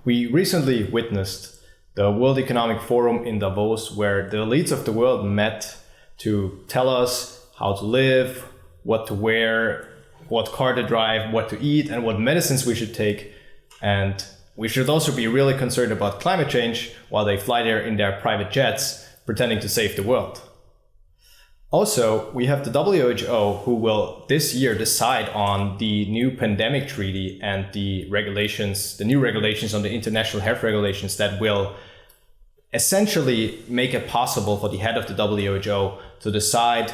We recently witnessed the World Economic Forum in Davos, where the elites of the world met to tell us how to live, what to wear, what car to drive, what to eat, and what medicines we should take. And we should also be really concerned about climate change while they fly there in their private jets, pretending to save the world. Also, we have the WHO, who will this year decide on the new pandemic treaty and the new regulations on the international health regulations that will essentially make it possible for the head of the WHO to decide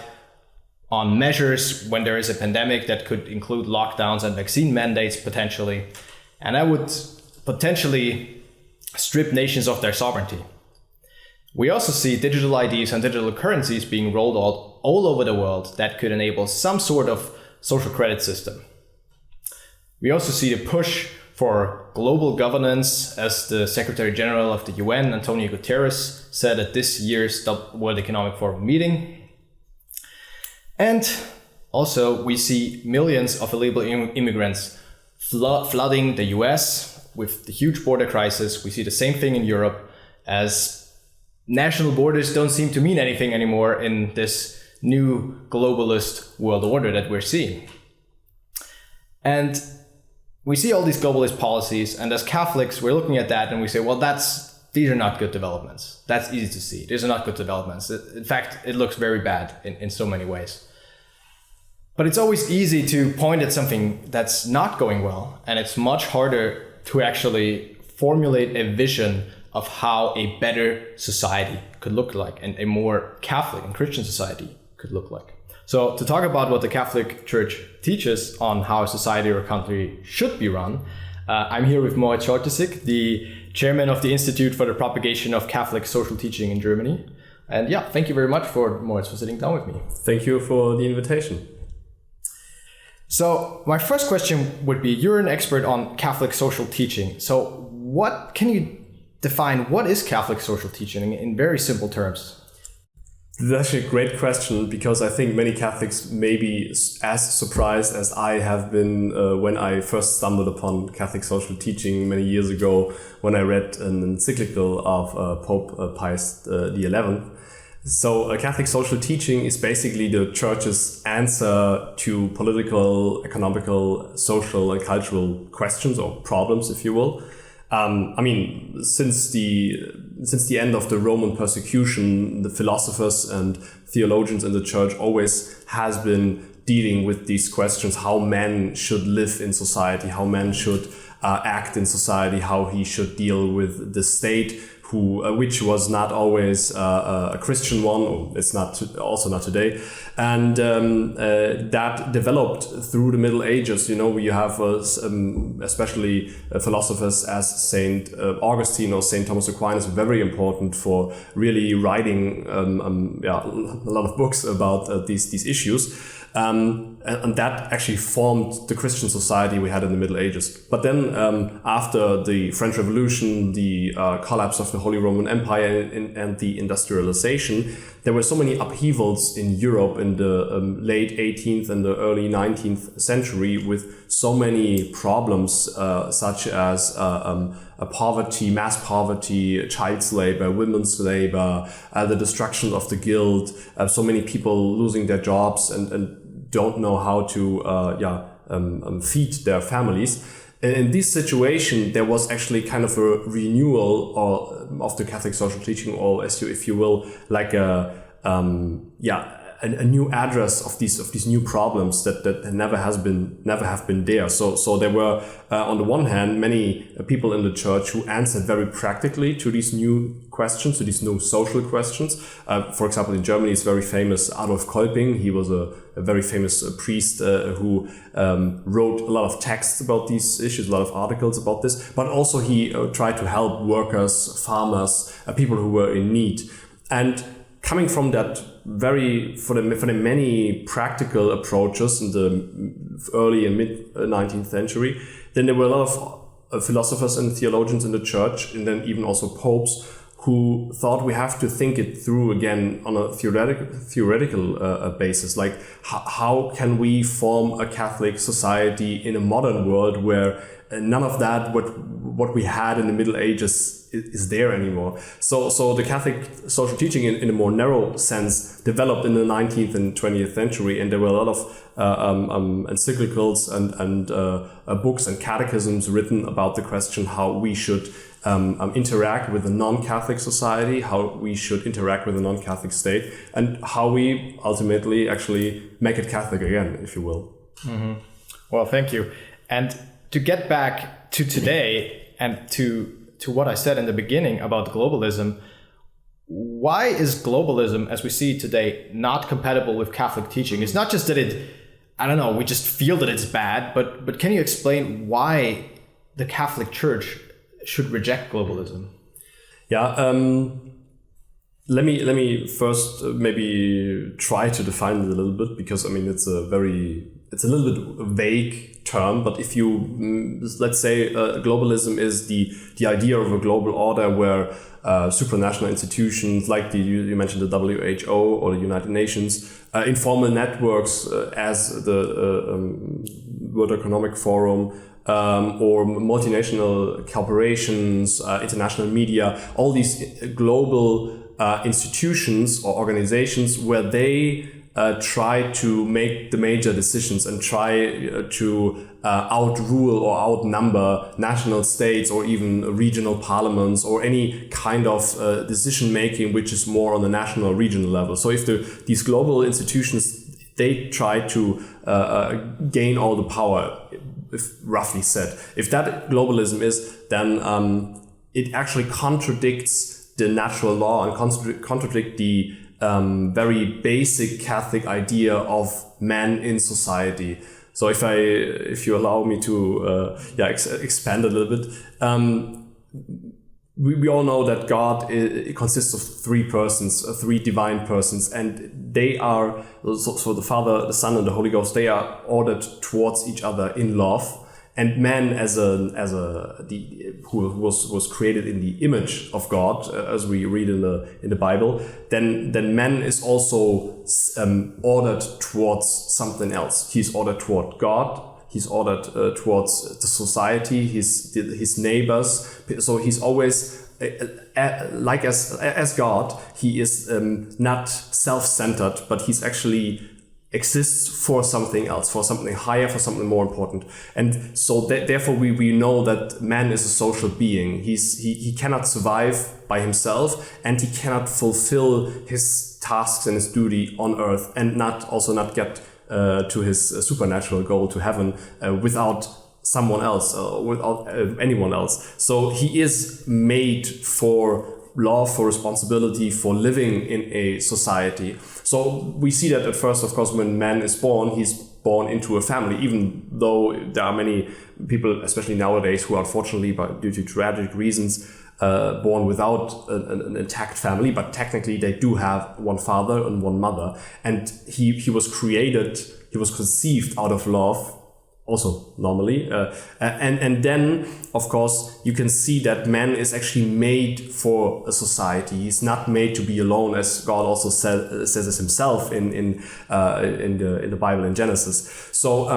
on measures when there is a pandemic that could include lockdowns and vaccine mandates potentially. And that would potentially strip nations of their sovereignty. We also see digital IDs and digital currencies being rolled out all over the world that could enable some sort of social credit system. We also see the push for global governance, as the Secretary General of the UN, Antonio Guterres, said at this year's World Economic Forum meeting. And also we see millions of illegal immigrants flooding the US with the huge border crisis. We see the same thing in Europe, as national borders don't seem to mean anything anymore in this new globalist world order that we're seeing. And we see all these globalist policies, and as Catholics, we're looking at that and we say, well, these are not good developments. That's easy to see. These are not good developments. In fact, it looks very bad in so many ways. But it's always easy to point at something that's not going well, and it's much harder to actually formulate a vision of how a better society could look like, and a more Catholic and Christian society could look like. So to talk about what the Catholic Church teaches on how a society or a country should be run, I'm here with Moritz Scholtysik, the chairman of the Institute for the Propagation of Catholic Social Teaching in Germany. And yeah, thank you very much, Moritz, for sitting down with me. Thank you for the invitation. So my first question would be, you're an expert on Catholic social teaching. So can you define what is Catholic social teaching in very simple terms? That's actually a great question, because I think many Catholics may be as surprised as I have been when I first stumbled upon Catholic social teaching many years ago, when I read an encyclical of Pope Pius XI. So Catholic social teaching is basically the Church's answer to political, economical, social and cultural questions or problems, if you will. Since the end of the Roman persecution, the philosophers and theologians in the Church always has been dealing with these questions: how man should live in society, how man should act in society, how he should deal with the state, which was not always a Christian one. It's also not today, and that developed through the Middle Ages. You have especially philosophers as Saint Augustine or Saint Thomas Aquinas, very important for really writing a lot of books about these issues. And that actually formed the Christian society we had in the Middle Ages. But then after the French Revolution, the collapse of the Holy Roman Empire and the industrialization, there were so many upheavals in Europe in the late 18th and the early 19th century, with so many problems such as poverty, mass poverty, child labor, women's labor, the destruction of the guild, so many people losing their jobs and don't know how to feed their families. And in this situation, there was actually kind of a renewal of the Catholic social teaching, or if you will, like a new address of these new problems that never have been there. So there were on the one hand many people in the Church who answered very practically to these new questions, to these new social questions. For example, in Germany, it's very famous Adolf Kolping. He was a very famous priest who wrote a lot of texts about these issues, a lot of articles about this. But also he tried to help workers, farmers, people who were in need. And coming from that for the many practical approaches in the early and mid 19th century, then there were a lot of philosophers and theologians in the Church, and then even also popes, who thought we have to think it through again on a theoretical basis. Like, how can we form a Catholic society in a modern world where none of that what we had in the Middle Ages is there anymore. So the Catholic social teaching in a more narrow sense developed in the 19th and 20th century, and there were a lot of encyclicals and books and catechisms written about the question how we should interact with a non-Catholic society, how we should interact with a non-Catholic state, and how we ultimately actually make it Catholic again, if you will. Mm-hmm. Well, thank you. And to get back to today and to what I said in the beginning about globalism, why is globalism, as we see it today, not compatible with Catholic teaching? It's not just that we just feel that it's bad, but can you explain why the Catholic Church should reject globalism? Yeah, let me first maybe try to define it a little bit, because I mean it's a little bit vague term. But if you let's say globalism is the idea of a global order where supranational institutions like you mentioned the WHO or the United Nations, informal networks as the World Economic Forum, or multinational corporations, international media, all these global institutions or organizations where they try to make the major decisions and try to outrule or outnumber national states or even regional parliaments or any kind of decision making which is more on the national or regional level. So if these global institutions, they try to gain all the power, if roughly said. If that globalism is, then it actually contradicts the natural law and contradict the very basic Catholic idea of man in society. So if you allow me to expand a little bit, we all know that God consists of three persons, three divine persons, and they are, so the Father, the Son, and the Holy Ghost, they are ordered towards each other in love. And man, who was created in the image of God, as we read in the Bible, then man is also ordered towards something else. He's ordered toward God. He's ordered towards the society, his neighbors. So he's always like as God. He is not self-centered, but he's actually exists for something else, for something higher, for something more important. And so therefore we know that man is a social being. He cannot survive by himself, and he cannot fulfill his tasks and his duty on earth and not get to his supernatural goal, to heaven, without someone else, without anyone else. So he is made for love, for responsibility, for living in a society. So we see that at first, of course, when man is born, he's born into a family, even though there are many people, especially nowadays, who are unfortunately, due to tragic reasons, born without an intact family, but technically they do have one father and one mother. And he was conceived out of love, also normally. And then, of course, you can see that man is actually made for a society. He's not made to be alone, as God also says this himself in the Bible in Genesis. So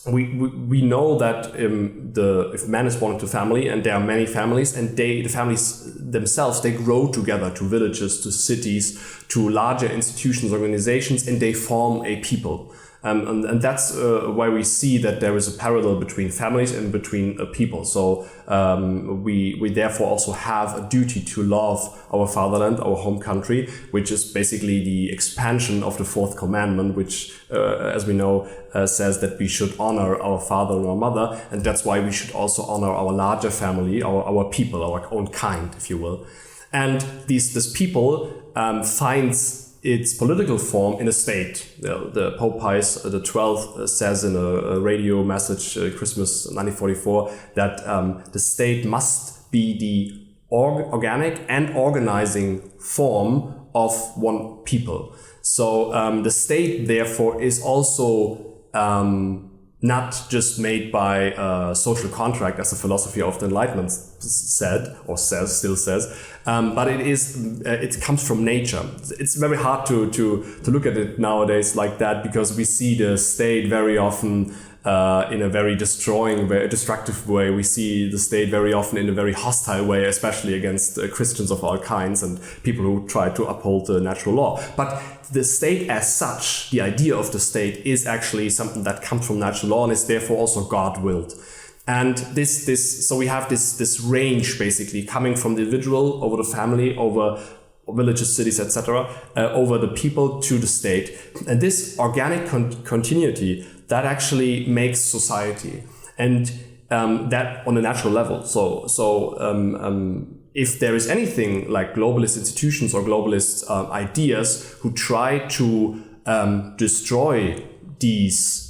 we know that if man is born into family, and there are many families, and the families themselves, they grow together to villages, to cities, to larger institutions, organizations, and they form a people. And that's why we see that there is a parallel between families and between people. So we therefore also have a duty to love our fatherland, our home country, which is basically the expansion of the fourth commandment, which, as we know, says that we should honor our father and our mother. And that's why we should also honor our larger family, our people, our own kind, if you will. And this people finds its political form in a state. The Pope Pius XII says in a radio message, Christmas 1944, that the state must be the organic and organizing form of one people. So the state, therefore, is also not just made by a social contract, as the philosophy of the Enlightenment still says, but it comes from nature. It's very hard to look at it nowadays like that, because we see the state very often in a very destructive way. We see the state very often in a very hostile way, especially against Christians of all kinds and people who try to uphold the natural law. But the state as such, the idea of the state, is actually something that comes from natural law and is therefore also God-willed. And so we have this range basically coming from the individual over the family, over villages, cities, etc., over the people to the state. And this organic continuity, that actually makes society, and that on a natural level. If there is anything like globalist institutions or globalist ideas who try to destroy these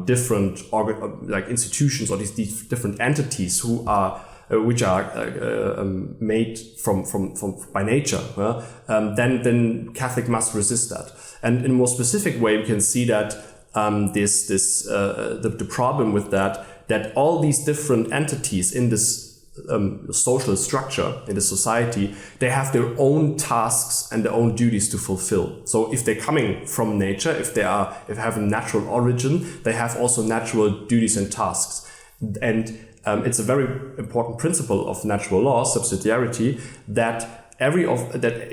different like institutions or these different entities who are which are made from by nature, then Catholic must resist that. And in a more specific way, we can see that the problem with that all these different entities in this social structure in the society, they have their own tasks and their own duties to fulfill. So if they're coming from nature, if they have a natural origin, they have also natural duties and tasks. And it's a very important principle of natural law, subsidiarity, that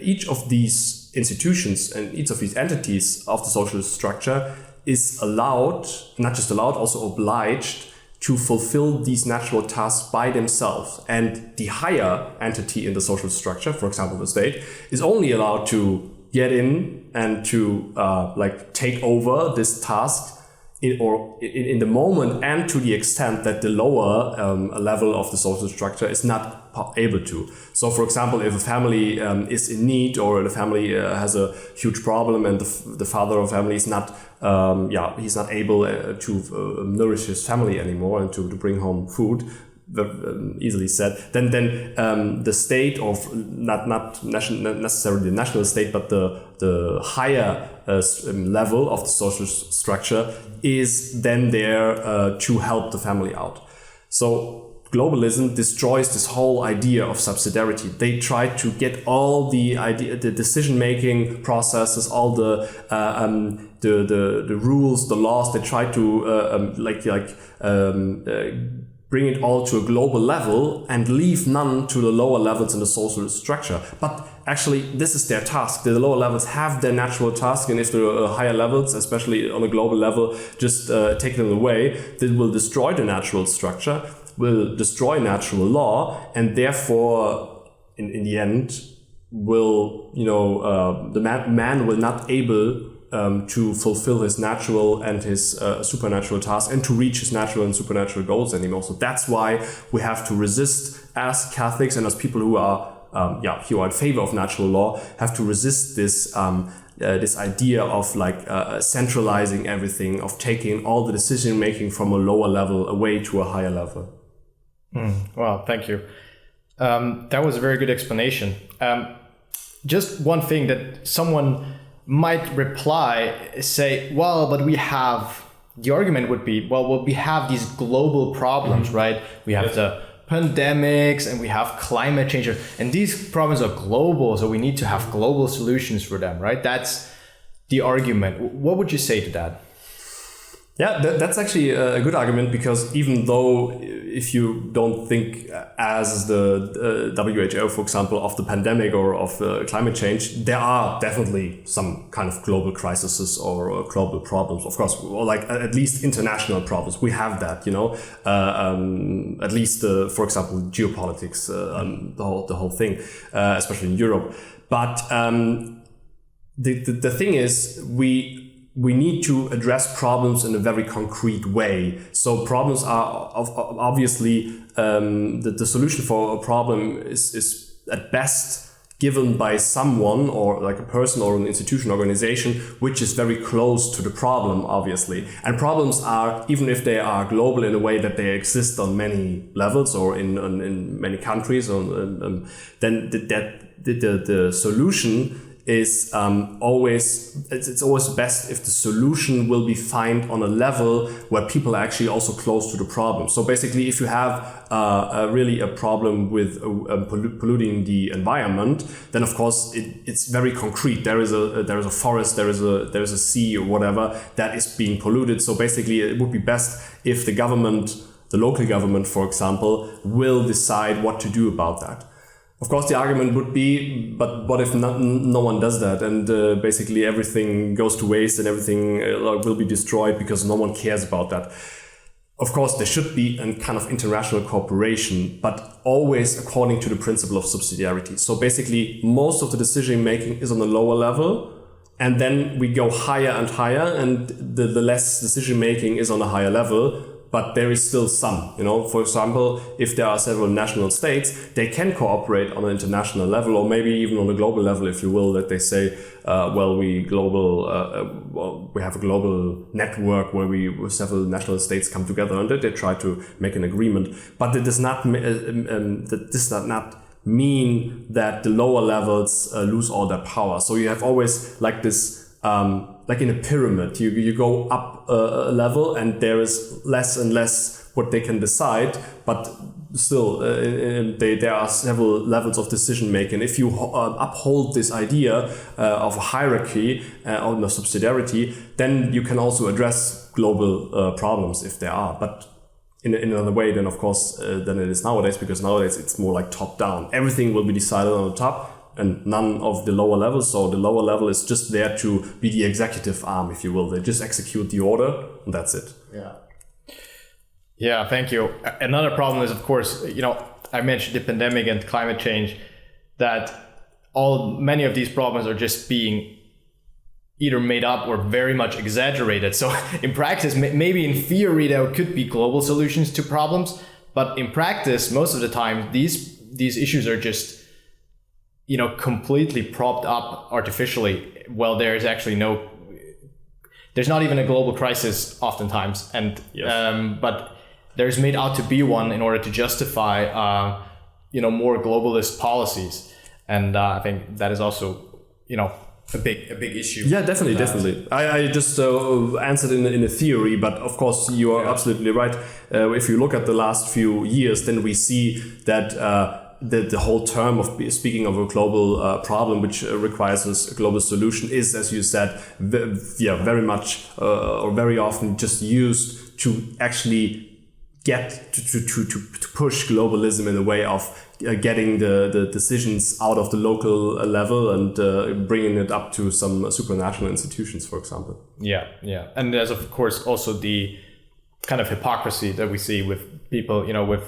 each of these institutions and each of these entities of the social structure is allowed, not just allowed, also obliged to fulfill these natural tasks by themselves. And the higher entity in the social structure, for example, the state, is only allowed to get in and to take over this task in the moment and to the extent that the lower level of the social structure is not able to. So, for example, if a family is in need, or the family has a huge problem, and the father of the family is not, he's not able to nourish his family anymore and to bring home food, easily said, then the state, or not necessarily the national state, but the higher level of the social structure is then there to help the family out. So globalism destroys this whole idea of subsidiarity. They try to get all the decision-making processes, all the rules, the laws. They try to bring it all to a global level and leave none to the lower levels in the social structure. But actually, this is their task. The lower levels have their natural task, and if the higher levels, especially on a global level, just take them away, that will destroy the natural structure, will destroy natural law, and therefore, in the end, will the man will not able to fulfill his natural and his supernatural tasks and to reach his natural and supernatural goals anymore. So that's why we have to resist, as Catholics and as people who are in favor of natural law, have to resist this this idea of centralizing everything, of taking all the decision making from a lower level away to a higher level. Well, thank you. That was a very good explanation. Just one thing that someone might reply, say, well, but the argument would be, well, we have these global problems, right? We have the pandemics and we have climate change, and these problems are global, so we need to have global solutions for them, right? That's the argument. What would you say to that? Yeah, that's actually a good argument, because even though if you don't think as the WHO, for example, of the pandemic or of climate change, there are definitely some kind of global crises or global problems, of course, or at least international problems. We have that, at least, for example, geopolitics, the whole thing, especially in Europe. But the thing is, we need to address problems in a very concrete way. So problems are obviously the solution for a problem is at best given by someone, or like a person or an institution, organization, which is very close to the problem, obviously. And problems are, even if they are global in a way that they exist on many levels or in many countries, then the solution is it's always best if the solution will be found on a level where people are actually also close to the problem. So basically, if you have really a problem with polluting the environment, then of course it's very concrete. There is a forest, there is a sea or whatever that is being polluted. So basically, it would be best if the government, the local government, for example, will decide what to do about that. Of course, the argument would be, but what if no one does that, and basically everything goes to waste and everything will be destroyed because no one cares about that? Of course, there should be a kind of international cooperation, but always according to the principle of subsidiarity. So basically, most of the decision making is on the lower level, and then we go higher and higher, and the less decision making is on a higher level. But there is still some, for example, if there are several national states, they can cooperate on an international level, or maybe even on a global level, if you will, that they say, we have a global network where several national states come together and they try to make an agreement. But it does not mean that the lower levels lose all their power. So you have always like this, like in a pyramid, you go up a level and there is less and less what they can decide, but still there are several levels of decision making. If you uphold this idea of a hierarchy on the subsidiarity, then you can also address global problems if there are, but in another way than, of course, than it is nowadays, because nowadays it's more like top down. Everything will be decided on the top and none of the lower levels. So the lower level is just there to be the executive arm, if you will. They just execute the order and that's it. Yeah, thank you. Another problem is, of course, I mentioned the pandemic and climate change, that many of these problems are just being either made up or very much exaggerated. So in practice, maybe in theory, there could be global solutions to problems, but in practice, most of the time, these issues are just completely propped up artificially. Well, there's actually there's not even a global crisis oftentimes. And, yes. But there's made out to be one in order to justify, more globalist policies. And I think that is also, a big issue. Yeah, definitely. I just answered in a theory, but of course you are absolutely right. If you look at the last few years, then we see that the whole term of speaking of a global problem, which requires a global solution, is, as you said, very much or very often just used to actually get to push globalism in a way of getting the decisions out of the local level and bringing it up to some supranational institutions, for example. Yeah. And there's, of course, also the kind of hypocrisy that we see with people, with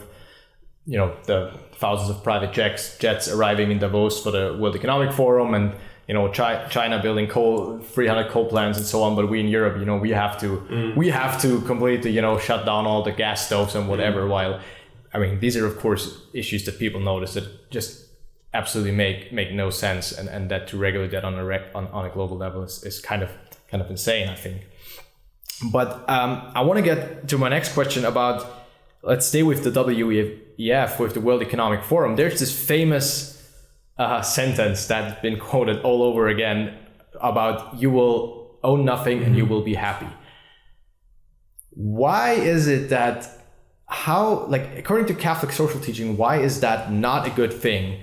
the thousands of private jets arriving in Davos for the World Economic Forum, and China building 300 coal plants and so on. But we in Europe, we have to completely shut down all the gas stoves and whatever. While these are of course issues that people notice that just absolutely make no sense, and that to regulate that on a global level is kind of insane, I think. But I want to get to my next question about. Let's stay with the WEF, with the World Economic Forum. There's this famous sentence that's been quoted all over again about you will own nothing and you will be happy. Why is it that, according to Catholic social teaching, why is that not a good thing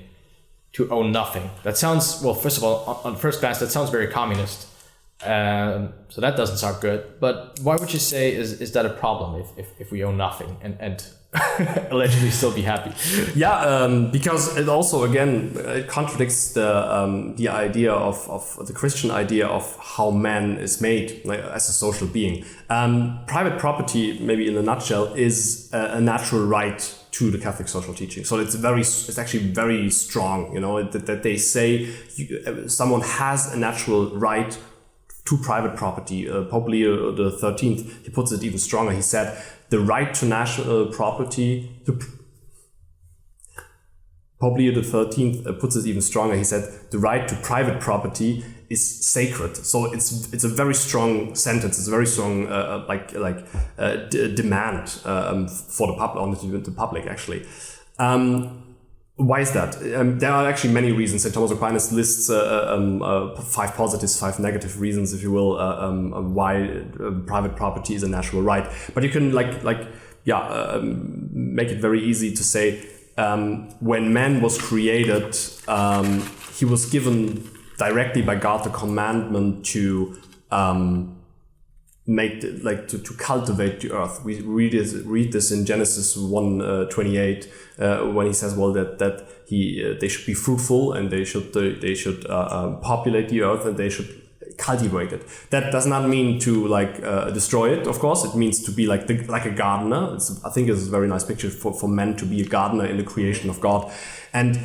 to own nothing? That sounds, well, first of all, on first glance, that sounds very communist. So that doesn't sound good. But why would you say is that a problem if we own nothing and allegedly still be happy? Yeah, because it also it contradicts the idea of the Christian idea of how man is made as a social being. Private property, maybe in a nutshell, is a natural right to the Catholic social teaching. So it's actually very strong. That they say someone has a natural right to private property. Pope Leo the 13th, he puts it even stronger. He said the right to national property. Pope Leo the 13th puts it even stronger. He said the right to private property is sacred. So it's a very strong sentence. It's a very strong demand for the public, actually. Why is that? There are actually many reasons. And Thomas Aquinas lists 5 positive, 5 negative reasons, if you will, why private property is a natural right. But you can make it very easy to say, when man was created, he was given directly by God the commandment to to cultivate the earth. We read this in Genesis 1:28 when he says, well, that they should be fruitful and they should populate the earth and they should cultivate it. That does not mean to destroy it. Of course, it means to be like a gardener. I think it's a very nice picture for men to be a gardener in the creation of God, and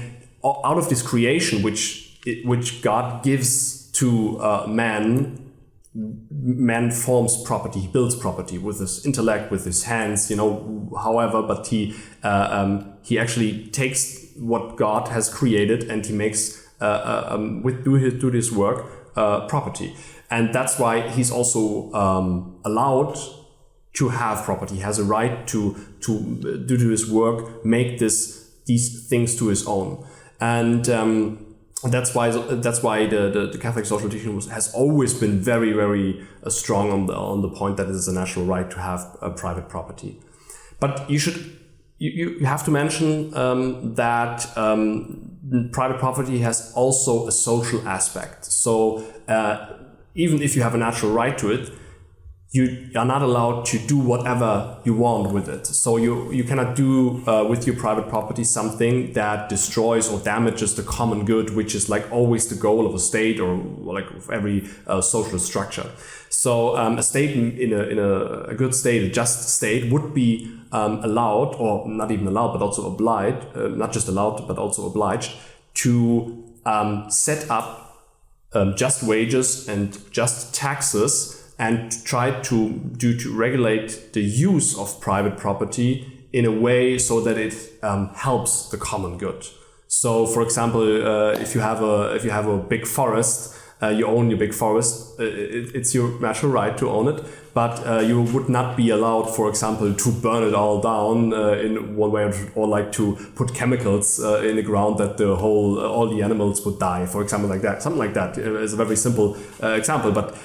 out of this creation, which God gives to man forms property. He builds property with his intellect, with his hands, however, but he actually takes what God has created and he makes do this work property. And that's why he's also allowed to have property. He has a right to do his work, make these things to his own. And that's why the Catholic social teaching has always been very, very strong on the point that it is a natural right to have private property. But you have to mention that private property has also a social aspect. So even if you have a natural right to it, you are not allowed to do whatever you want with it. So you cannot do with your private property something that destroys or damages the common good, which is always the goal of a state or of every social structure. So a state in a good state, a just state, would be allowed, or not even allowed, but also obliged, not just allowed, but also obliged to set up just wages and just taxes and try to regulate the use of private property in a way so that it helps the common good. So, for example, if you have a big forest, you own your big forest. It's your natural right to own it, but you would not be allowed, for example, to burn it all down in one way, or to put chemicals in the ground that all the animals would die, for example, like that. Something like that is a very simple example. But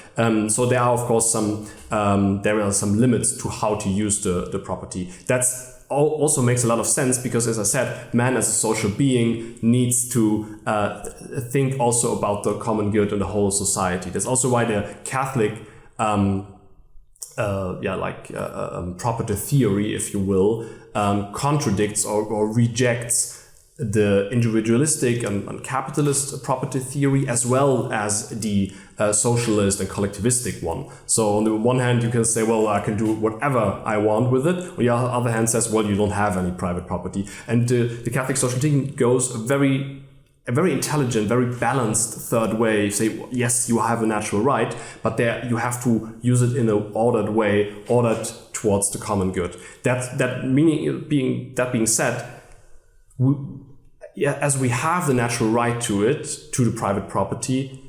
so there are, of course, some limits to how to use the property. That's also makes a lot of sense because, as I said, man as a social being needs to think also about the common good and the whole society. That's also why the Catholic property theory, if you will, contradicts or rejects the individualistic and capitalist property theory, as well as the socialist and collectivistic one. So on the one hand, you can say, well, I can do whatever I want with it. On the other hand says, well, you don't have any private property. And the Catholic social teaching goes a very intelligent, very balanced third way. You say, yes, you have a natural right, but there you have to use it in an ordered way, ordered towards the common good. That being said, as we have the natural right to the private property,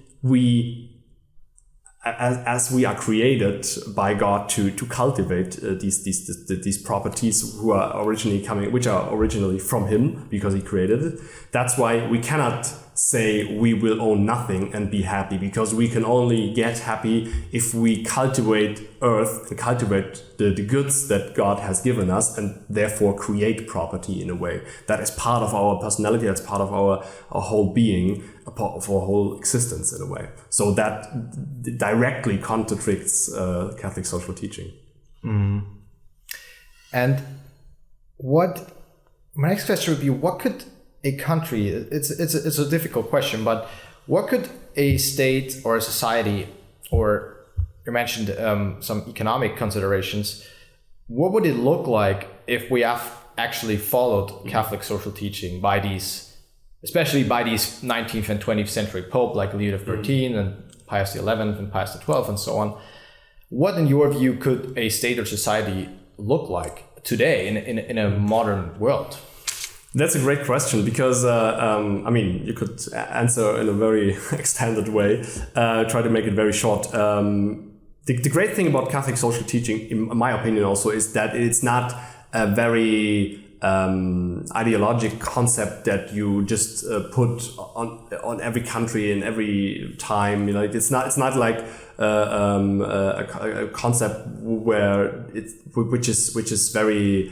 as we are created by God to cultivate these properties which are originally from Him because He created it. That's why we cannot say we will own nothing and be happy, because we can only get happy if we cultivate earth and cultivate the goods that God has given us, and therefore create property in a way that is part of our personality, that's part of our whole being, a part of our whole existence in a way. So that directly contradicts Catholic social teaching. Mm. And my next question would be, what could a country, it's a difficult question, but what could a state or a society, or you mentioned some economic considerations, what would it look like if we have actually followed Catholic social teaching especially by these 19th and 20th century Pope like Leo XIII and Pius XI and Pius XII and so on? What, in your view, could a state or society look like today in a modern world? That's a great question, because you could answer in a very extended way, try to make it very short. The great thing about Catholic social teaching, in my opinion also, is that it's not very ideologic concept that you just put on every country in every time. You know, it's not like a concept where which is very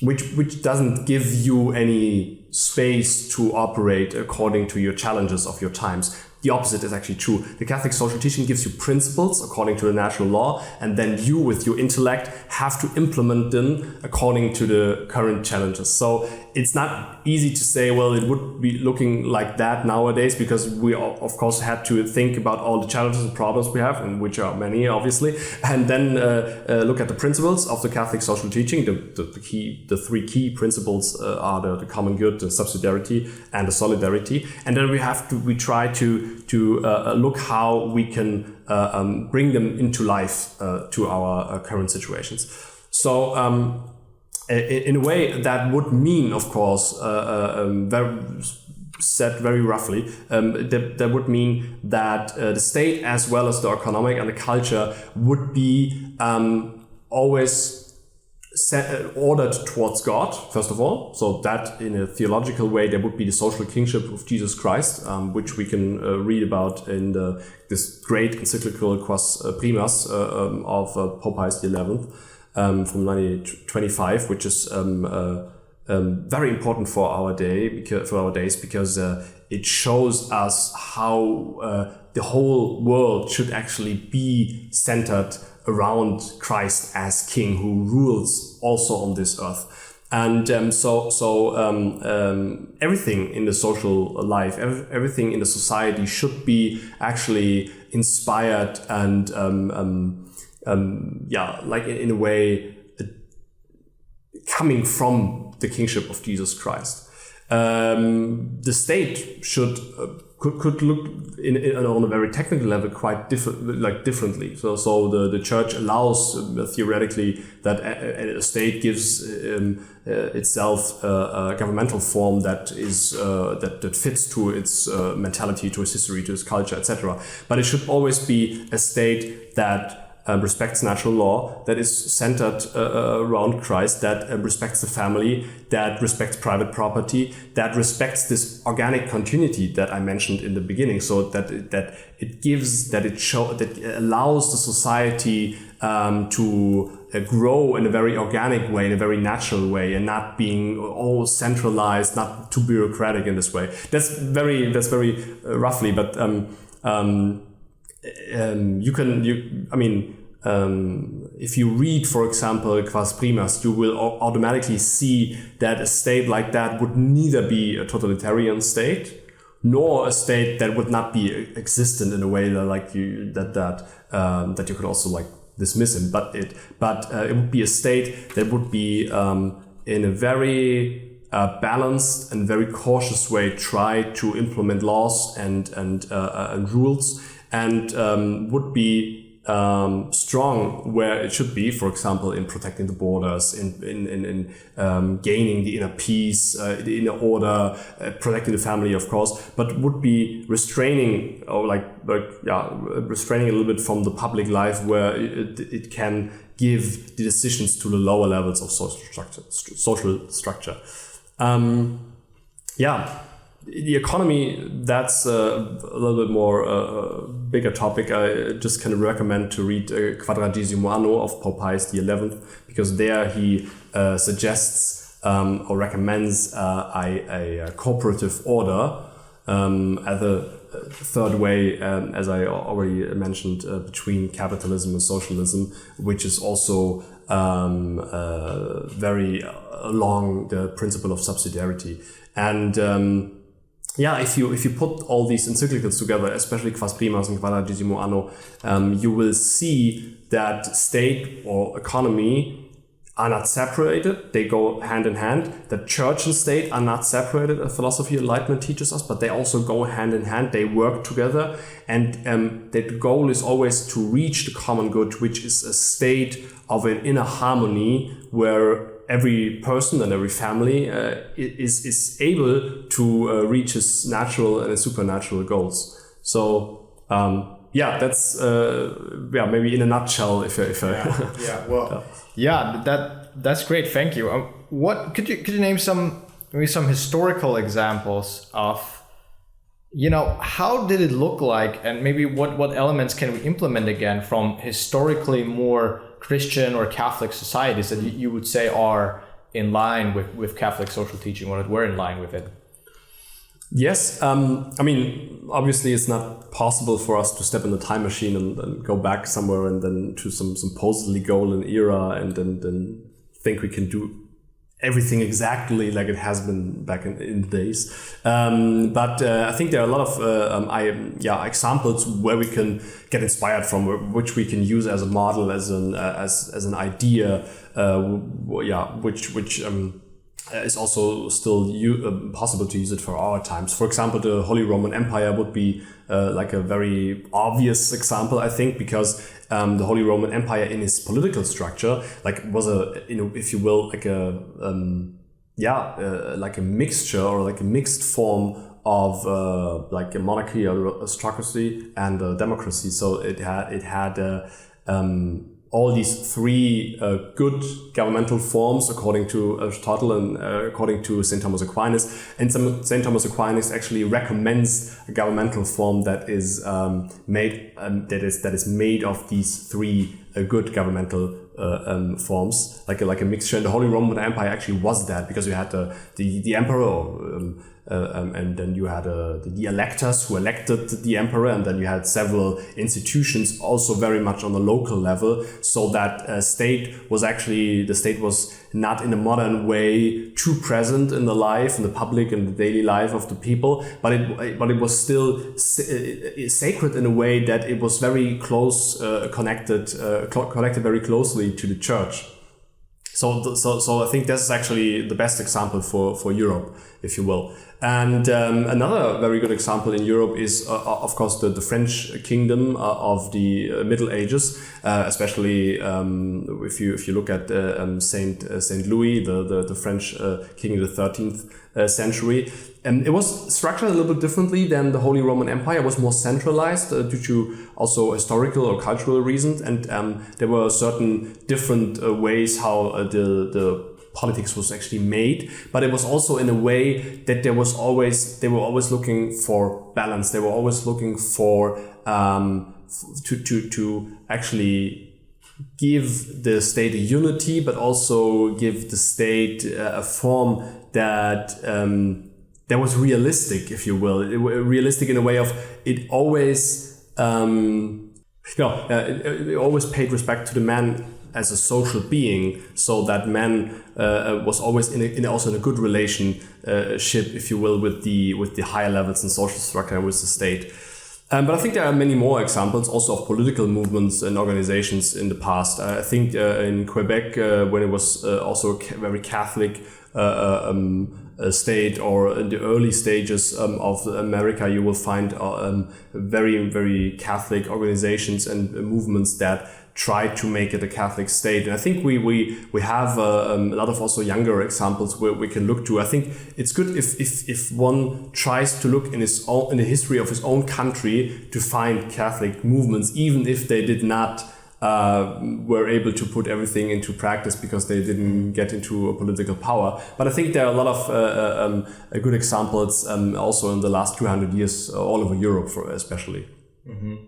which doesn't give you any space to operate according to your challenges of your times. The opposite is actually true. The Catholic social teaching gives you principles according to the natural law, and then you, with your intellect, have to implement them according to the current challenges. So it's not easy to say, well, it would be looking like that nowadays, because we, of course, had to think about all the challenges and problems we have, and which are many, obviously, and then look at the principles of the Catholic social teaching. The three key principles are the common good, the subsidiarity, and the solidarity. And then we try to look how we can bring them into life to our current situations. So in a way, that would mean, of course, said very roughly, that would mean that the state, as well as the economic and the culture, would be always ordered towards God, first of all. So that in a theological way, there would be the social kingship of Jesus Christ, which we can read about in this great encyclical Quas Primas of Pope Pius XI from 1925, which is very important for our days because it shows us how the whole world should actually be centered around Christ as King, who rules also on this earth. And everything in the social life, everything in the society should be actually inspired and like in a way coming from the kingship of Jesus Christ. The state should could look on a very technical level quite differently. So the church allows theoretically that a state gives itself a governmental form that is that fits to its mentality, to its history, to its culture, etc. But it should always be a state that respects natural law, that is centered around Christ, that respects the family, that respects private property, that respects this organic continuity that I mentioned in the beginning. So that it allows the society to grow in a very organic way, in a very natural way, and not being all centralized, not too bureaucratic in this way. That's very roughly, but if you read, for example, Quas Primas, you will automatically see that a state like that would neither be a totalitarian state, nor a state that would not be existent in a way that that you could also like dismiss him. But it would be a state that would be in a very balanced and very cautious way try to implement laws and rules, and would be strong where it should be, for example, in protecting the borders, in gaining the inner peace, the inner order, protecting the family, of course, but would be restraining restraining a little bit from the public life, where it can give the decisions to the lower levels of social structure. The economy, that's a little bit more bigger topic. I just can recommend to read Quadragesimo Anno of Pope Pius XI, because there he suggests or recommends a cooperative order as a third way, as I already mentioned, between capitalism and socialism, which is also very along the principle of subsidiarity. And if you put all these encyclicals together, especially Quas Primas and Quadragesimo Anno, you will see that state or economy are not separated. They go hand in hand. That church and state are not separated, as philosophy of enlightenment teaches us, but they also go hand in hand. They work together, and the goal is always to reach the common good, which is a state of an inner harmony where every person and every family is able to reach his natural and his supernatural goals. So That's maybe in a nutshell. That's great. Thank you. What could you name some historical examples of, how did it look like, and maybe what elements can we implement again from historically more Christian or Catholic societies that you would say are in line with Catholic social teaching, or that were in line with it? Yes, obviously it's not possible for us to step in the time machine and go back somewhere and then to some supposedly golden era and then think we can do everything exactly like it has been back in the days. But I think there are a lot of examples where we can get inspired from, which we can use as a model, as an idea, which is also still possible to use it for our times. For example, the Holy Roman Empire would be like a very obvious example, I think, because the Holy Roman Empire in its political structure was if you will, like a mixture or like a mixed form of like a monarchy or aristocracy and democracy. So it had all these three good governmental forms according to Aristotle and according to St. Thomas Aquinas. And St. Thomas Aquinas actually recommends a governmental form that is made of these three good governmental forms, like a mixture. And the Holy Roman Empire actually was that, because you had the emperor. And then you had the electors who elected the emperor, and then you had several institutions also very much on the local level, so that the state was not in a modern way too present in the public and the daily life of the people, but it was still sacred in a way that it was very close, connected very closely to the church. So I think this is actually the best example for Europe, if you will. And another very good example in Europe is, of course, the French kingdom of the Middle Ages, especially if you look at Saint Louis, the French king of the 13th century. And it was structured a little bit differently than the Holy Roman Empire. It was more centralized due to also historical or cultural reasons, and there were certain different ways how the politics was actually made. But it was also in a way that they were always looking for balance. They were always looking for to actually give the state a unity, but also give the state a form that was realistic, if you will. Realistic in a way of it always it always paid respect to the man as a social being, so that man was always in a good relationship, if you will, with the higher levels in social structure and with the state. But I think there are many more examples also of political movements and organizations in the past. I think in Quebec, when it was also a very Catholic state, or in the early stages of America, you will find very, very Catholic organizations and movements that try to make it a Catholic state. And I think we have a lot of also younger examples where we can look to. I think it's good if one tries to look in the history of his own country to find Catholic movements, even if they did not were able to put everything into practice because they didn't get into a political power. But I think there are a lot of good examples also in the last 200 years all over Europe, especially. Mm-hmm.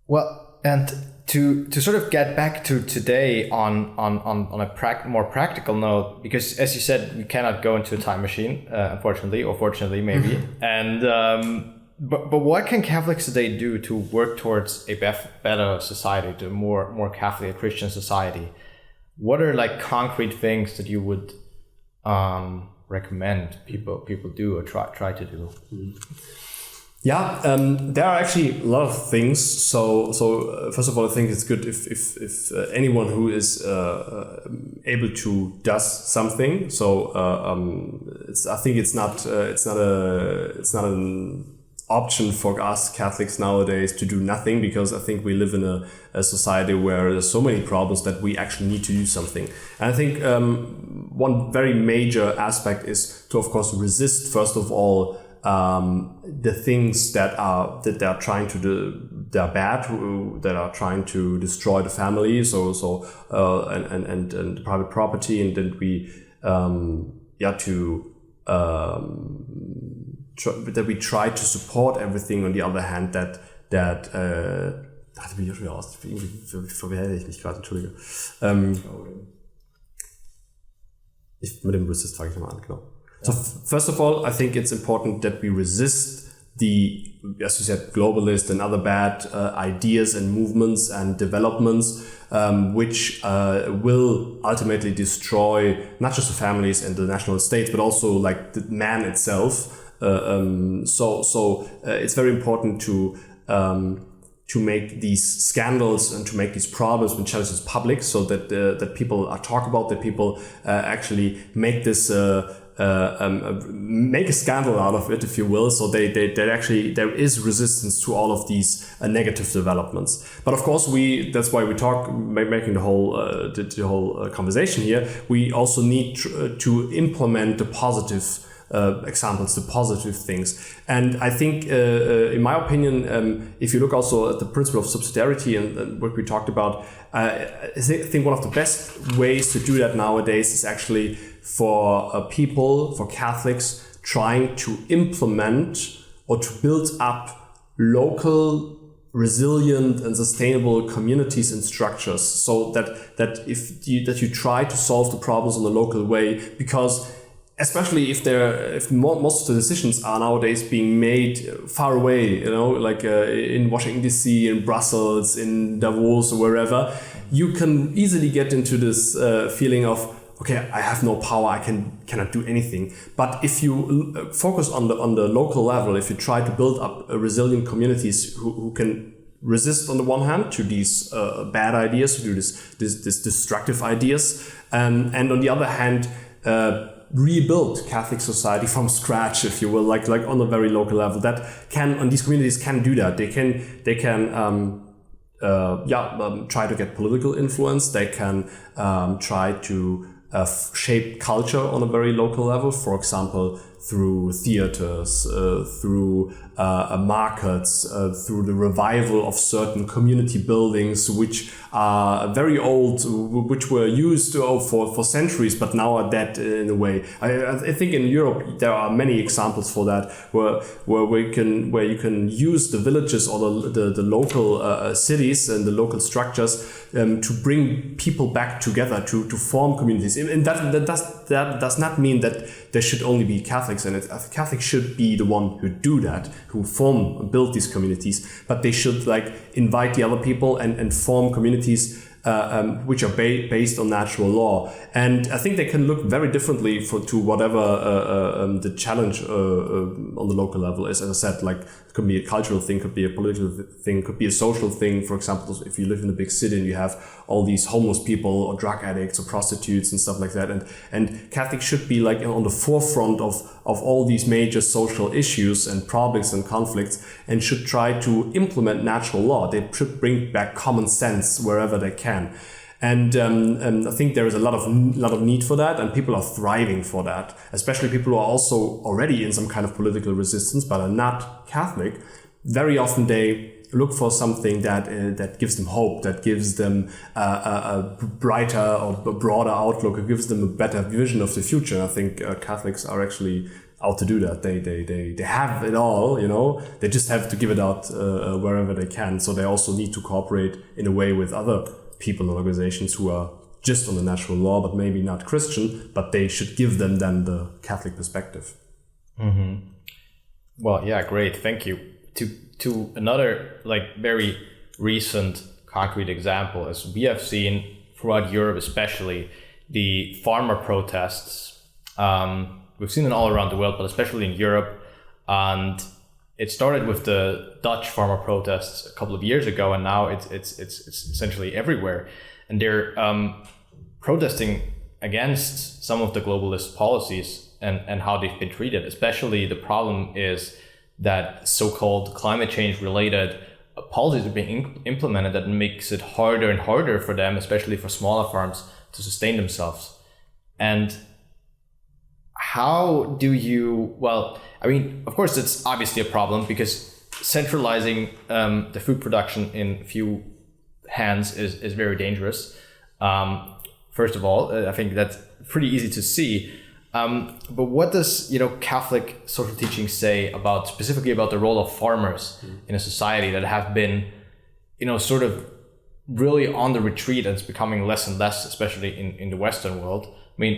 Well, and to sort of get back to today on a more practical note, because as you said, we cannot go into a time machine, unfortunately, or fortunately maybe. And but what can Catholics today do to work towards a better society, to a more Catholic Christian society? What are like concrete things that you would recommend people do or try to do? Yeah, there are actually a lot of things. So first of all, I think it's good if anyone who is able to does something. So I think it's not an option for us Catholics nowadays to do nothing, because I think we live in a society where there's so many problems that we actually need to do something. And I think one very major aspect is to, of course, resist, first of all, the things that they're trying to do, they're bad, that are trying to destroy the family, and private property, and then we that we try to support everything. On the other hand, that bin ich schon wieder raus. Irgendwie verwehre ich mich gerade, Entschuldige. Mit dem Resist fange ich nochmal an, genau. So first of all, I think it's important that we resist the, as you said, globalist and other bad ideas and movements and developments, which will ultimately destroy not just the families and the national states, but also like the man itself. So it's very important to make these scandals and to make these problems and challenges public, so that that people talk about, that people actually make this make a scandal out of it, if you will. So they actually, there is resistance to all of these negative developments. But of course, that's why we talk, making the whole conversation here. We also need to implement the positive examples, the positive things. And I think, in my opinion, if you look also at the principle of subsidiarity and what we talked about, I think one of the best ways to do that nowadays is actually for people, for Catholics, trying to implement or to build up local, resilient and sustainable communities and structures, so that you try to solve the problems in a local way, because especially if most of the decisions are nowadays being made far away, like in Washington DC, in Brussels, in Davos, or wherever, you can easily get into this feeling of, okay, I have no power, I cannot do anything. But if you focus on the local level, if you try to build up resilient communities who can resist on the one hand to these bad ideas, to do this destructive ideas, and on the other hand, rebuild Catholic society from scratch, if you will, like on a very local level, and these communities can do that. They can try to get political influence. They can try to shape culture on a very local level, for example, through theaters, through markets, through the revival of certain community buildings which are very old, which were used for centuries, but now are dead in a way. I think in Europe there are many examples for that, where you can use the villages or the local cities and the local structures to bring people back together, to form communities. And that does not mean that there should only be Catholics in it. Catholics should be the one who do that, who build these communities, but they should invite the other people and form communities which are based on natural law. And I think they can look very differently to whatever the challenge on the local level is. As I said, it could be a cultural thing, could be a political thing, could be a social thing. For example, if you live in a big city and you have all these homeless people or drug addicts or prostitutes and stuff like that, and Catholics should be on the forefront of all these major social issues and problems and conflicts, and should try to implement natural law. They should bring back common sense wherever they can. And I think there is a lot of need for that, and people are thriving for that, especially people who are also already in some kind of political resistance but are not Catholic. Very often they look for something that gives them hope, that gives them a brighter or broader outlook, it gives them a better vision of the future. I think Catholics are actually out to do that. They have it all, they just have to give it out wherever they can. So they also need to cooperate in a way with other people and organizations who are just on the natural law but maybe not Christian, but they should give them then the Catholic perspective. Mm-hmm. Well, yeah, great, thank you. To another very recent concrete example, as we have seen throughout Europe, especially the farmer protests. We've seen them all around the world, but especially in Europe. And it started with the Dutch farmer protests a couple of years ago, and now it's essentially everywhere. And they're protesting against some of the globalist policies and how they've been treated. Especially the problem is that so-called climate change related policies are being implemented that makes it harder and harder for them, especially for smaller farms, to sustain themselves. And how do you, well, I mean, of course, it's obviously a problem because centralizing the food production in few hands is very dangerous. First of all, I think that's pretty easy to see. But what does Catholic social teaching say about specifically about the role of farmers in a society that have been sort of really on the retreat, and it's becoming less and less, especially in the Western world? I mean,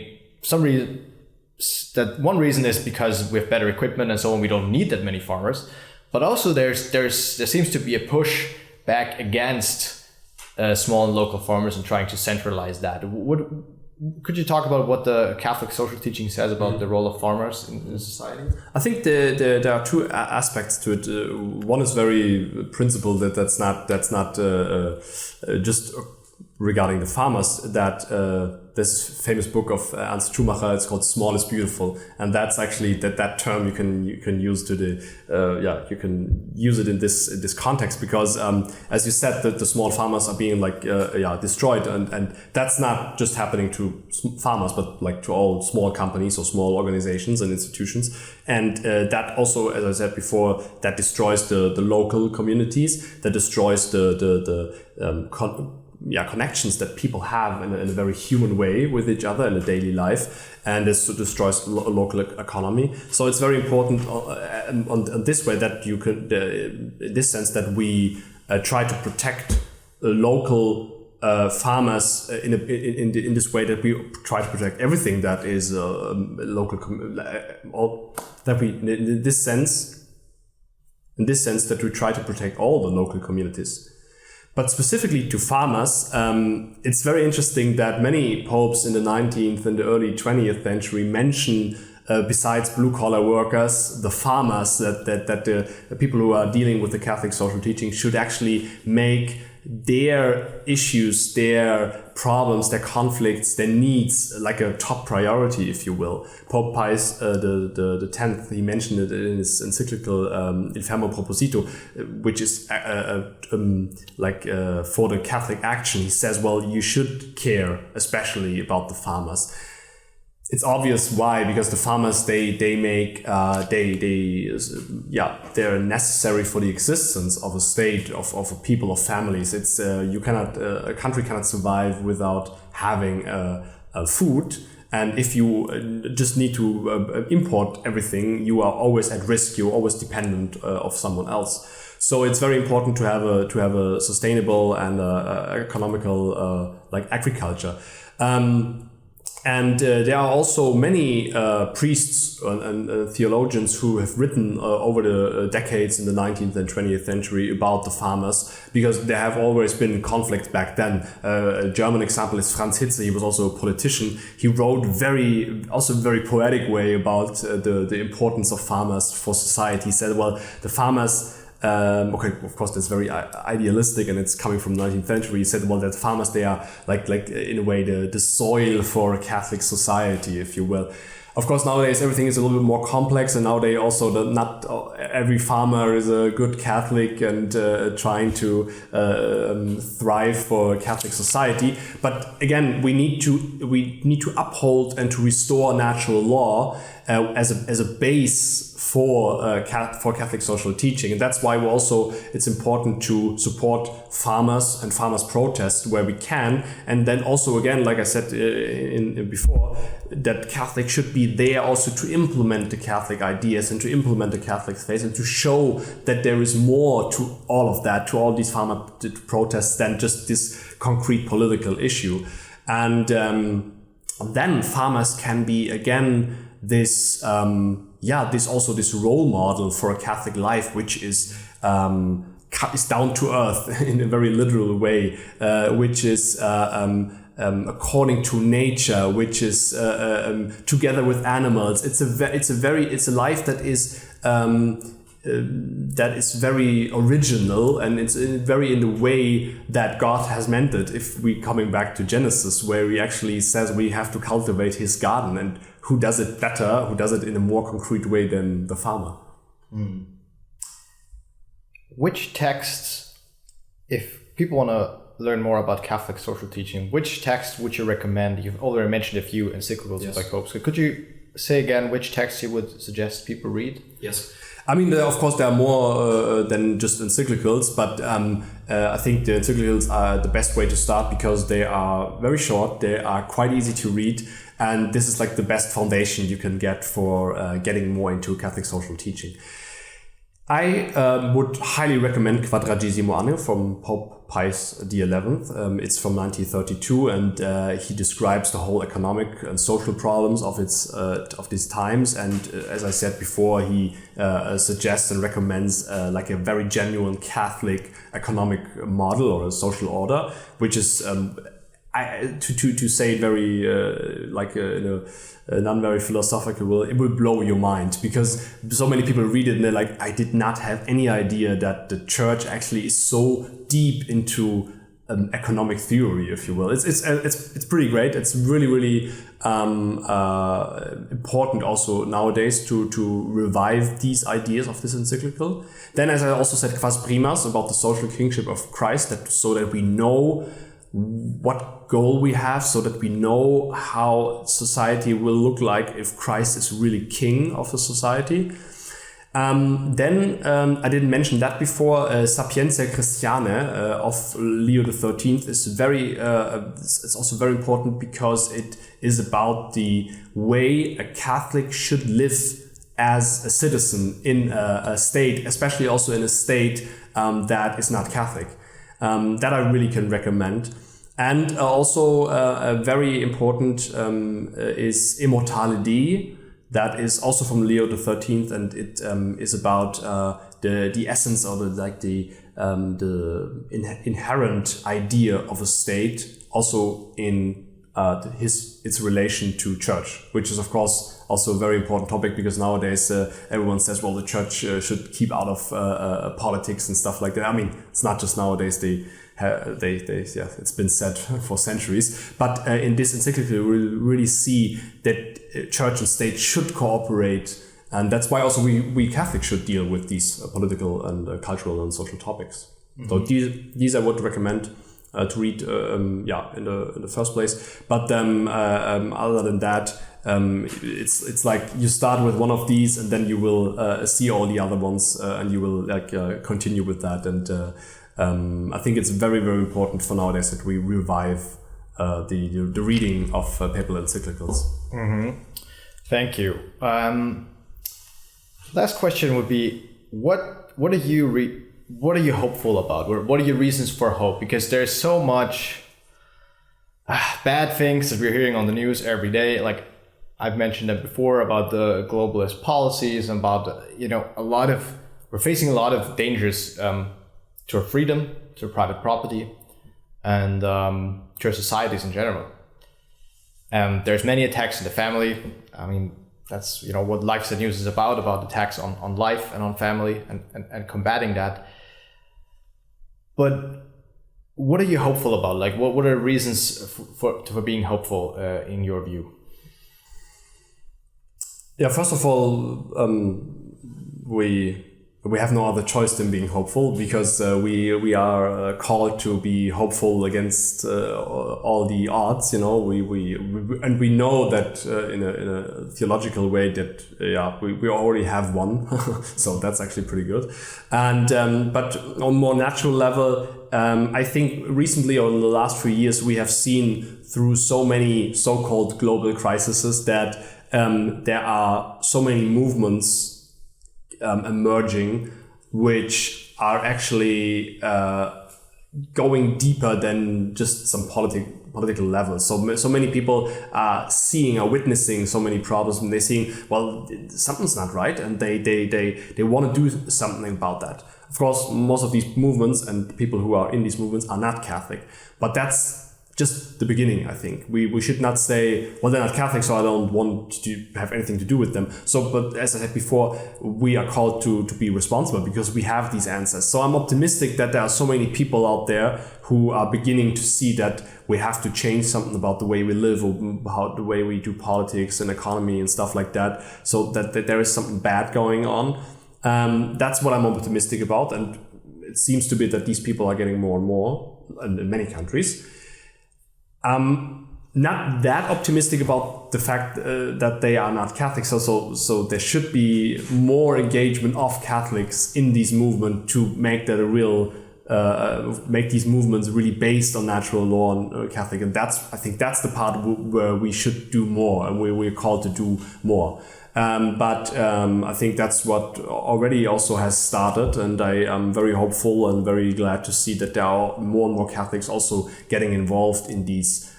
one reason is because we have better equipment and so on, we don't need that many farmers. But also there seems to be a push back against small and local farmers and trying to centralize that. Could you talk about what the Catholic social teaching says about the role of farmers in society? I think there are two aspects to it. One is very principled, that's not just regarding the farmers, that this famous book of Ernst Schumacher, it's called "Small is Beautiful," and that's actually that term you can use you can use it in this context, because as you said, the small farmers are being destroyed, and that's not just happening to farmers, but like to all small companies or small organizations and institutions, and that also, as I said before, that destroys the local communities, that destroys connections that people have in a very human way with each other in a daily life, and this destroys a local economy. So it's very important on this way that you could, in this sense, that we try to protect local farmers in this way, that we try to protect everything that is local, that we in this sense that we try to protect all the local communities. But specifically to farmers, it's very interesting that many popes in the 19th and the early 20th century mention, besides blue-collar workers, the farmers, that the people who are dealing with the Catholic social teaching should actually make their issues, their problems, their conflicts, their needs like a top priority, if you will. Pope Pius the 10th, he mentioned it in his encyclical Il Fermo Proposito, which is for the Catholic action. He says, well, you should care especially about the farmers. It's obvious why, because the farmers they're necessary for the existence of a state, of a people, of families. It's a country cannot survive without having food, and if you just need to import everything, you are always at risk. You're always dependent of someone else. So it's very important to have a sustainable and economical agriculture. And there are also many priests and theologians who have written over the decades in the 19th and 20th century about the farmers, because there have always been conflicts back then. A German example is Franz Hitze. He was also a politician. He wrote very poetic way about the importance of farmers for society. He said, well, the farmers... of course, that's very idealistic, and it's coming from the 19th century. He said, well, that farmers, they are like in a way the soil for a Catholic society, if you will. Of course, nowadays everything is a little bit more complex, and nowadays also not every farmer is a good Catholic and trying to thrive for a Catholic society. But again, we need to uphold and to restore natural law as a base for Catholic social teaching, and that's why it's important to support farmers and farmers' protests where we can, and then also again, like I said before, that Catholics should be there also to implement the Catholic ideas and to implement the Catholic faith and to show that there is more to all of that, to all these farmer protests than just this concrete political issue, and then farmers can be again this role model for a Catholic life, which is down to earth in a very literal way, which is according to nature, which is together with animals. It's a life that is very original, and it's very in the way that God has meant it. If we coming back to Genesis, where he actually says we have to cultivate his garden, and who does it better? Who does it in a more concrete way than the farmer? Which texts, if people want to learn more about Catholic social teaching, which texts would you recommend? You've already mentioned a few encyclicals by popes. So could you say again which text you would suggest people read? Yes. I mean, of course, there are more than just encyclicals, but I think the encyclicals are the best way to start because they are very short, they are quite easy to read, and this is like the best foundation you can get for getting more into Catholic social teaching. I would highly recommend Quadragesimo Anno from Pope Pius XI. It's from 1932, and he describes the whole economic and social problems of these times. And as I said before, he suggests and recommends like a very genuine Catholic economic model or a social order, which is to say it very in a non very philosophical, it will blow your mind because so many people read it and they're like, I did not have any idea that the church actually is so deep into economic theory, if you will. It's pretty great. It's really important also nowadays to revive these ideas of this encyclical. Then, as I also said, Quas Primas, about the social kingship of Christ, so that we know what goal we have, so that we know how society will look like if Christ is really king of the society. Then I didn't mention that before. Sapientia Christiane of Leo XIII is it's also very important because it is about the way a Catholic should live as a citizen in a state, especially also in a state that is not Catholic. That I really can recommend. And also very important is Immortality. That is also from Leo XIII, and it is about the essence or the inherent idea of a state, also in its relation to church, which is of course also a very important topic because nowadays everyone says, well, the church should keep out of politics and stuff like that. I mean, it's not just nowadays. It's been said for centuries. But in this encyclical, we really see that church and state should cooperate, and that's why also we Catholics should deal with these political and cultural and social topics. Mm-hmm. So these I would recommend to read, in the first place. But other than that, it's like you start with one of these, and then you will see all the other ones, and you will continue with that. And I think it's very, very important for nowadays that we revive the reading of papal encyclicals. Mm-hmm. Thank you. Last question would be, what are you hopeful about? What are your reasons for hope? Because there's so much bad things that we're hearing on the news every day. Like I've mentioned that before about the globalist policies, and about we're facing a lot of dangers to our freedom, to our private property, and to our societies in general. There's many attacks in the family. I mean, that's what LifeSite News is about attacks on life and on family, and combating that. But what are you hopeful about? Like, what are reasons for being hopeful in your view? Yeah, first of all, we have no other choice than being hopeful, because we are called to be hopeful against all the odds. We know that in a theological way that we already have one, so that's actually pretty good. And but on more natural level, I think recently or in the last few years we have seen through so many so-called global crises that there are so many movements emerging, which are actually going deeper than just some political levels. So many people are witnessing so many problems, and they're seeing, well, something's not right, and they want to do something about that. Of course, most of these movements and people who are in these movements are not Catholic, but that's just the beginning, I think. We should not say, well, they're not Catholic, so I don't want to have anything to do with them. But as I said before, we are called to be responsible because we have these answers. So I'm optimistic that there are so many people out there who are beginning to see that we have to change something about the way we live, or the way we do politics and economy and stuff like that, so that there is something bad going on. That's what I'm optimistic about, and it seems to be that these people are getting more and more in many countries. not that optimistic about the fact that they are not Catholics. So there should be more engagement of Catholics in these movements to make that a real, make these movements really based on natural law and Catholic. And I think that's the part where we should do more, and we're called to do more. But I think that's what already also has started, and I am very hopeful and very glad to see that there are more and more Catholics also getting involved in these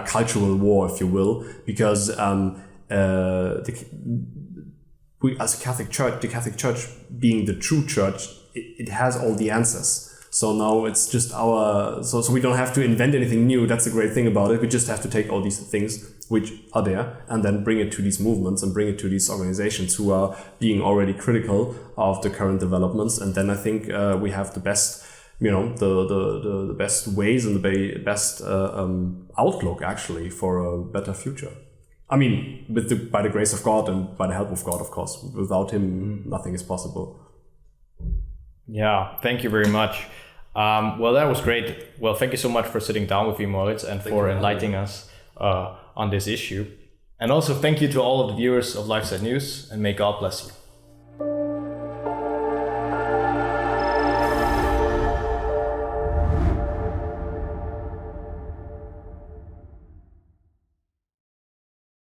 cultural war, if you will, because we as a Catholic Church, the Catholic Church being the true church, it has all the answers. So now it's just so we don't have to invent anything new. That's the great thing about it. We just have to take all these things which are there and then bring it to these movements and bring it to these organizations who are being already critical of the current developments. And then I think we have the best, the best ways and the best outlook actually for a better future. I mean, by the grace of God and by the help of God, of course. Without Him, nothing is possible. Yeah, thank you very much. Well, that was great. Well, thank you so much for sitting down with me, Moritz, and for enlightening us on this issue. And also thank you to all of the viewers of LifeSite News, and may God bless you.